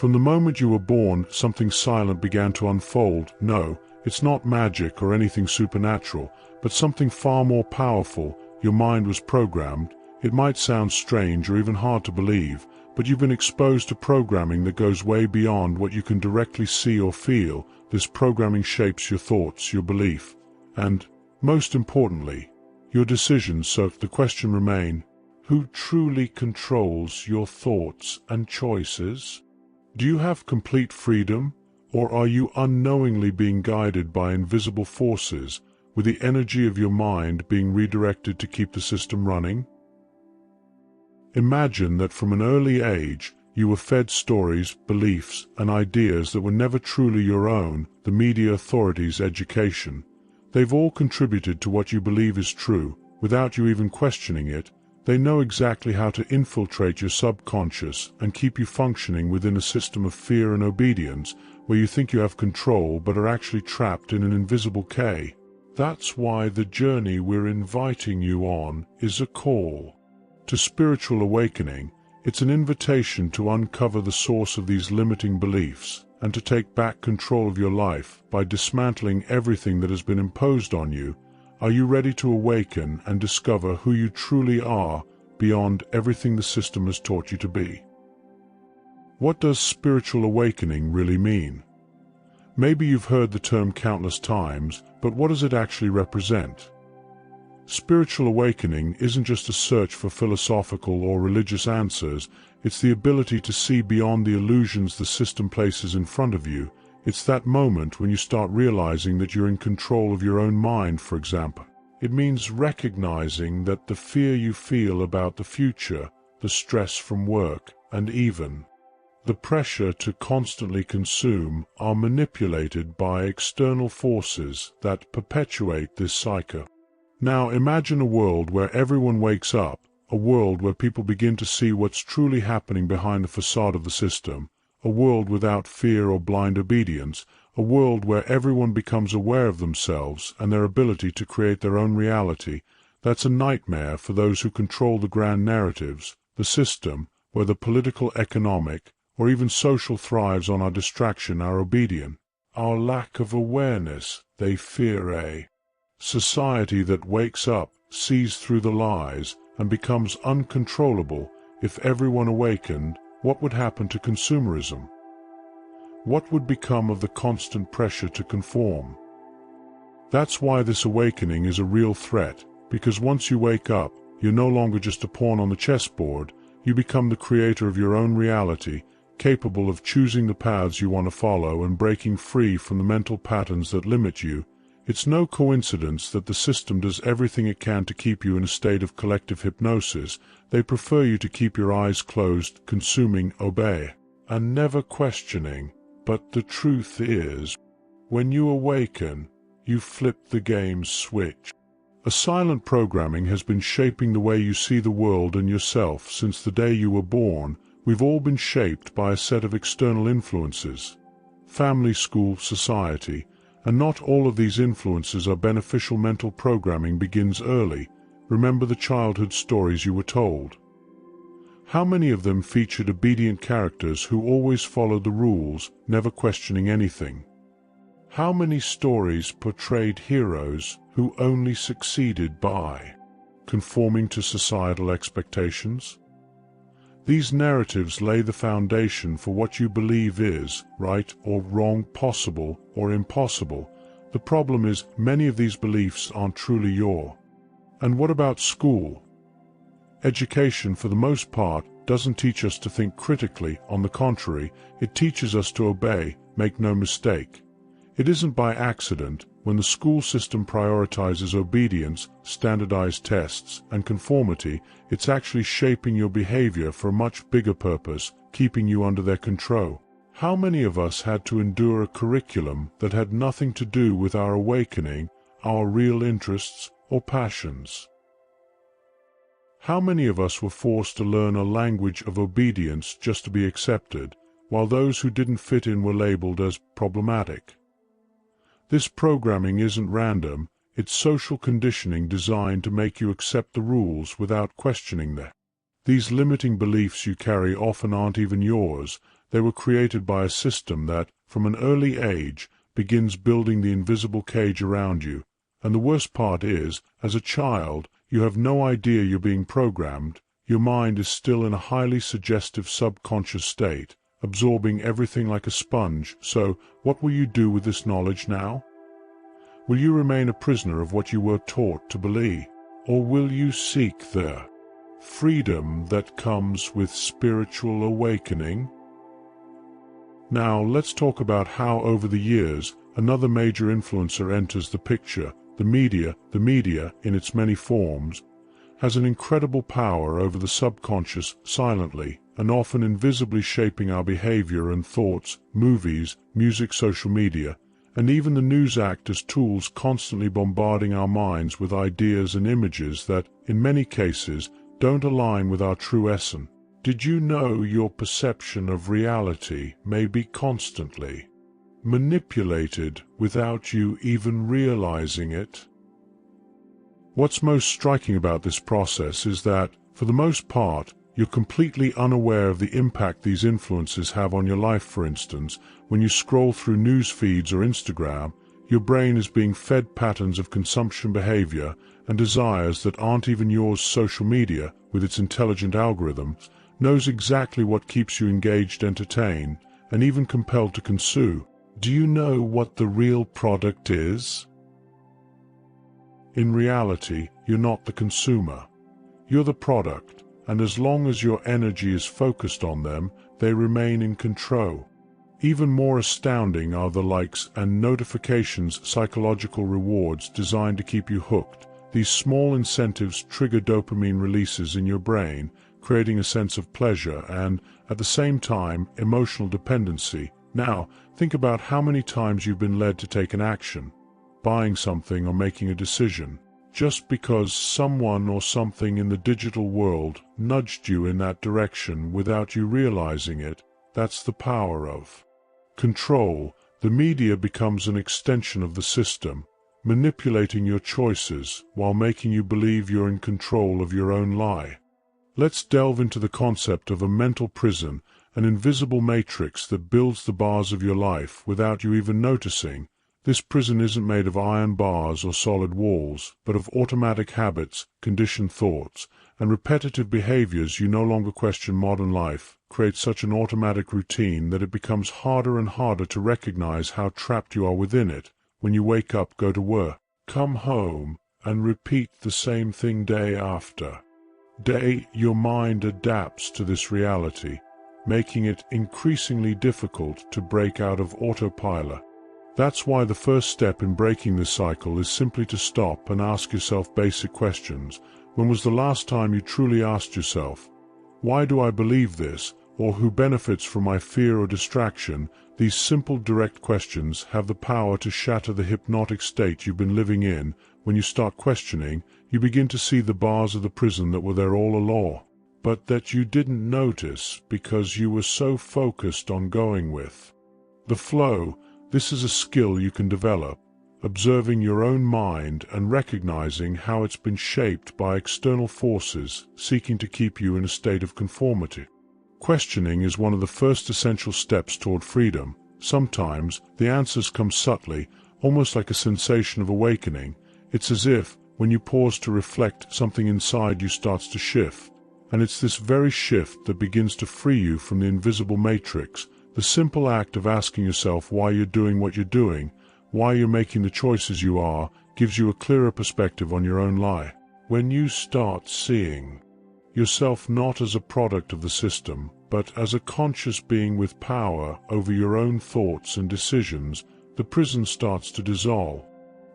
From the moment you were born, something silent began to unfold. No, it's not magic or anything supernatural, but something far more powerful. Your mind was programmed. It might sound strange or even hard to believe, but you've been exposed to programming that goes way beyond what you can directly see or feel. This programming shapes your thoughts, your belief, and, most importantly, your decisions. So the question remains, who truly controls your thoughts and choices? Do you have complete freedom, or are you unknowingly being guided by invisible forces, with the energy of your mind being redirected to keep the system running? Imagine that from an early age, you were fed stories, beliefs, and ideas that were never truly your own. The media, authorities, education. They've all contributed to what you believe is true, without you even questioning it. They know exactly how to infiltrate your subconscious and keep you functioning within a system of fear and obedience, where you think you have control but are actually trapped in an invisible cage. That's why the journey we're inviting you on is a call to spiritual awakening. It's an invitation to uncover the source of these limiting beliefs and to take back control of your life by dismantling everything that has been imposed on you. Are you ready to awaken and discover who you truly are beyond everything the system has taught you to be? What does spiritual awakening really mean? Maybe you've heard the term countless times, but what does it actually represent? Spiritual awakening isn't just a search for philosophical or religious answers. It's the ability to see beyond the illusions the system places in front of you. It's that moment when you start realizing that you're in control of your own mind, for example. It means recognizing that the fear you feel about the future, the stress from work, and even the pressure to constantly consume are manipulated by external forces that perpetuate this cycle. Now imagine a world where everyone wakes up, a world where people begin to see what's truly happening behind the facade of the system, a world without fear or blind obedience, a world where everyone becomes aware of themselves and their ability to create their own reality. That's a nightmare for those who control the grand narratives. The system, whether political, economic, or even social, thrives on our distraction, our obedience, our lack of awareness. They fear a society that wakes up, sees through the lies, and becomes uncontrollable. If everyone awakened, what would happen to consumerism? What would become of the constant pressure to conform? That's why this awakening is a real threat, because once you wake up, you're no longer just a pawn on the chessboard. You become the creator of your own reality, capable of choosing the paths you want to follow and breaking free from the mental patterns that limit you. It's no coincidence that the system does everything it can to keep you in a state of collective hypnosis. They prefer you to keep your eyes closed, consuming, obey, and never questioning. But the truth is, when you awaken, you flip the game's switch. A silent programming has been shaping the way you see the world and yourself since the day you were born. We've all been shaped by a set of external influences: family, school, society. And not all of these influences are beneficial. Mental programming begins early. Remember the childhood stories you were told. How many of them featured obedient characters who always followed the rules, never questioning anything? How many stories portrayed heroes who only succeeded by conforming to societal expectations? These narratives lay the foundation for what you believe is right or wrong, possible or impossible. The problem is, many of these beliefs aren't truly yours. And what about school? Education, for the most part, doesn't teach us to think critically. On the contrary, it teaches us to obey. Make no mistake. It isn't by accident when the school system prioritizes obedience, standardized tests, and conformity. It's actually shaping your behavior for a much bigger purpose, keeping you under their control. How many of us had to endure a curriculum that had nothing to do with our awakening, our real interests or passions? How many of us were forced to learn a language of obedience just to be accepted, while those who didn't fit in were labeled as problematic? This programming isn't random. It's social conditioning designed to make you accept the rules without questioning them. These limiting beliefs you carry often aren't even yours. They were created by a system that, from an early age, begins building the invisible cage around you. And the worst part is, as a child, you have no idea you're being programmed. Your mind is still in a highly suggestive subconscious state, absorbing everything like a sponge. So, what will you do with this knowledge now? Will you remain a prisoner of what you were taught to believe? Or will you seek the freedom that comes with spiritual awakening? Now, let's talk about how over the years, another major influencer enters the picture. The media, in its many forms, has an incredible power over the subconscious, silently and often invisibly shaping our behavior and thoughts. Movies, music, social media, and even the news act as tools constantly bombarding our minds with ideas and images that, in many cases, don't align with our true essence. Did you know your perception of reality may be constantly manipulated without you even realizing it? What's most striking about this process is that, for the most part, you're completely unaware of the impact these influences have on your life. For instance, when you scroll through news feeds or Instagram, your brain is being fed patterns of consumption behavior and desires that aren't even yours. Social media, with its intelligent algorithms, knows exactly what keeps you engaged, entertained, and even compelled to consume. Do you know what the real product is? In reality, you're not the consumer. You're the product, and as long as your energy is focused on them, they remain in control. Even more astounding are the likes and notifications, psychological rewards designed to keep you hooked. These small incentives trigger dopamine releases in your brain, creating a sense of pleasure and, at the same time, emotional dependency. Now, think about how many times you've been led to take an action, buying something or making a decision, just because someone or something in the digital world nudged you in that direction without you realizing it. That's the power of control. The media becomes an extension of the system, manipulating your choices while making you believe you're in control of your own life. Let's delve into the concept of a mental prison, an invisible matrix that builds the bars of your life without you even noticing. This prison isn't made of iron bars or solid walls, but of automatic habits, conditioned thoughts, and repetitive behaviors. You no longer question. Modern life creates such an automatic routine that it becomes harder and harder to recognize how trapped you are within it. When you wake up, go to work, come home, and repeat the same thing day after day, your mind adapts to this reality, making it increasingly difficult to break out of autopilot. That's why the first step in breaking this cycle is simply to stop and ask yourself basic questions. When was the last time you truly asked yourself, why do I believe this, or who benefits from my fear or distraction? These simple, direct questions have the power to shatter the hypnotic state you've been living in. When you start questioning, you begin to see the bars of the prison that were there all along, but that you didn't notice because you were so focused on going with the flow. This is a skill you can develop, observing your own mind and recognizing how it's been shaped by external forces seeking to keep you in a state of conformity. Questioning is one of the first essential steps toward freedom. Sometimes the answers come subtly, almost like a sensation of awakening. It's as if, when you pause to reflect, something inside you starts to shift. And it's this very shift that begins to free you from the invisible matrix. The simple act of asking yourself why you're doing what you're doing, why you're making the choices you are, gives you a clearer perspective on your own life. When you start seeing yourself not as a product of the system, but as a conscious being with power over your own thoughts and decisions, the prison starts to dissolve.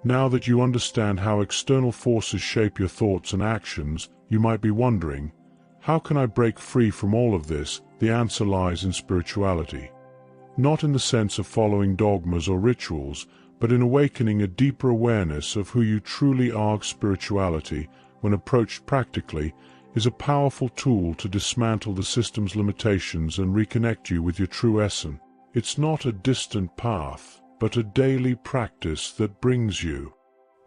Now that you understand how external forces shape your thoughts and actions, you might be wondering, how can I break free from all of this? The answer lies in spirituality. Not in the sense of following dogmas or rituals, but in awakening a deeper awareness of who you truly are. Spirituality, when approached practically, is a powerful tool to dismantle the system's limitations and reconnect you with your true essence. It's not a distant path, but a daily practice that brings you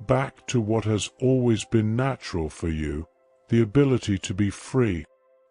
back to what has always been natural for you, the ability to be free.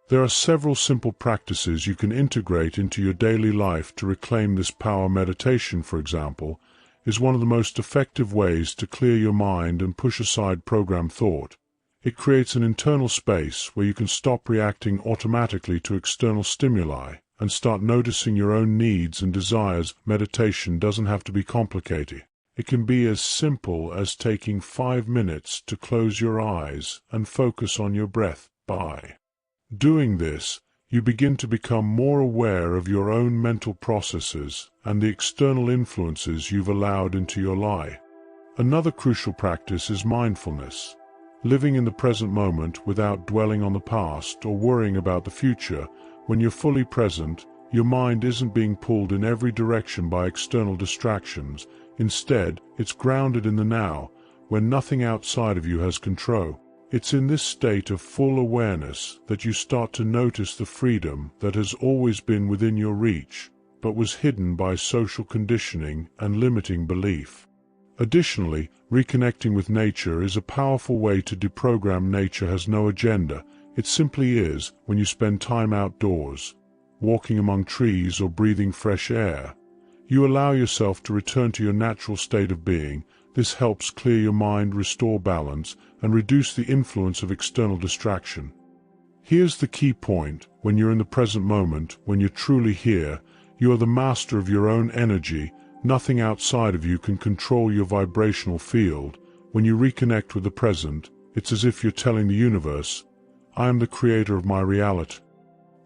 There are several simple practices you can integrate into your daily life to reclaim this power. Meditation, for example, is one of the most effective ways to clear your mind and push aside programmed thought. It creates an internal space where you can stop reacting automatically to external stimuli and start noticing your own needs and desires. Meditation doesn't have to be complicated. It can be as simple as taking 5 minutes to close your eyes and focus on your breath. By doing this, you begin to become more aware of your own mental processes and the external influences you've allowed into your life. Another crucial practice is mindfulness. Living in the present moment without dwelling on the past or worrying about the future. When you're fully present, your mind isn't being pulled in every direction by external distractions. Instead, it's grounded in the now, where nothing outside of you has control. It's in this state of full awareness that you start to notice the freedom that has always been within your reach, but was hidden by social conditioning and limiting belief. Additionally, reconnecting with nature is a powerful way to deprogram. Nature has no agenda. It simply is. When you spend time outdoors, walking among trees or breathing fresh air, you allow yourself to return to your natural state of being. This helps clear your mind, restore balance, and reduce the influence of external distraction. Here's the key point. When you're in the present moment, when you're truly here, you are the master of your own energy. Nothing outside of you can control your vibrational field. When you reconnect with the present, it's as if you're telling the universe, I am the creator of my reality.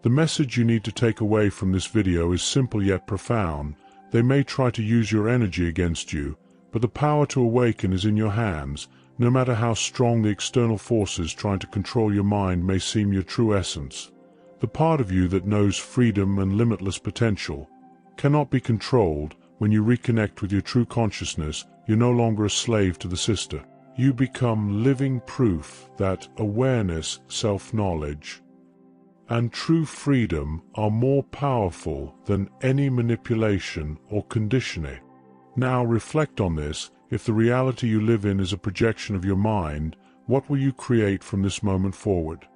The message you need to take away from this video is simple yet profound. They may try to use your energy against you, but the power to awaken is in your hands. No matter how strong the external forces trying to control your mind may seem, your true essence, the part of you that knows freedom and limitless potential, cannot be controlled. When you reconnect with your true consciousness, you're no longer a slave to the system. You become living proof that awareness, self-knowledge, and true freedom are more powerful than any manipulation or conditioning. Now reflect on this. If the reality you live in is a projection of your mind, what will you create from this moment forward?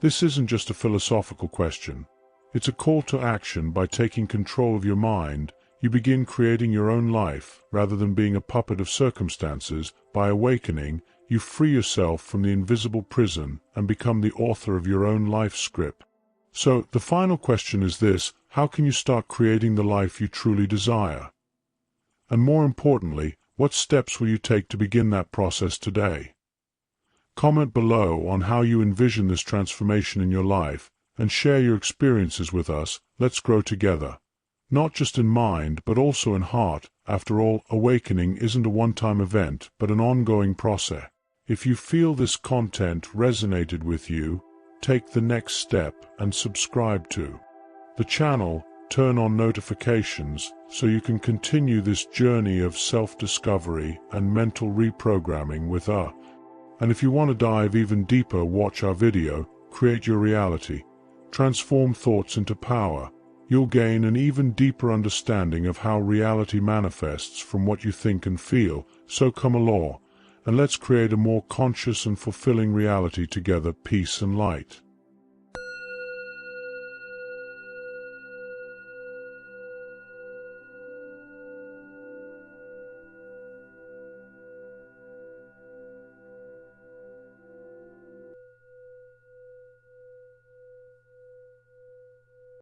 This isn't just a philosophical question. It's a call to action. By taking control of your mind, you begin creating your own life, rather than being a puppet of circumstances. By awakening, you free yourself from the invisible prison and become the author of your own life script. So, the final question is this: how can you start creating the life you truly desire? And more importantly, what steps will you take to begin that process today? Comment below on how you envision this transformation in your life, and share your experiences with us. Let's grow together. Not just in mind, but also in heart. After all, awakening isn't a one-time event, but an ongoing process. If you feel this content resonated with you, take the next step and subscribe to the channel. Turn on notifications so you can continue this journey of self-discovery and mental reprogramming with us. And if you want to dive even deeper, watch our video, Create Your Reality, Transform Thoughts into Power. You'll gain an even deeper understanding of how reality manifests from what you think and feel. So come along, and let's create a more conscious and fulfilling reality together. Peace and light.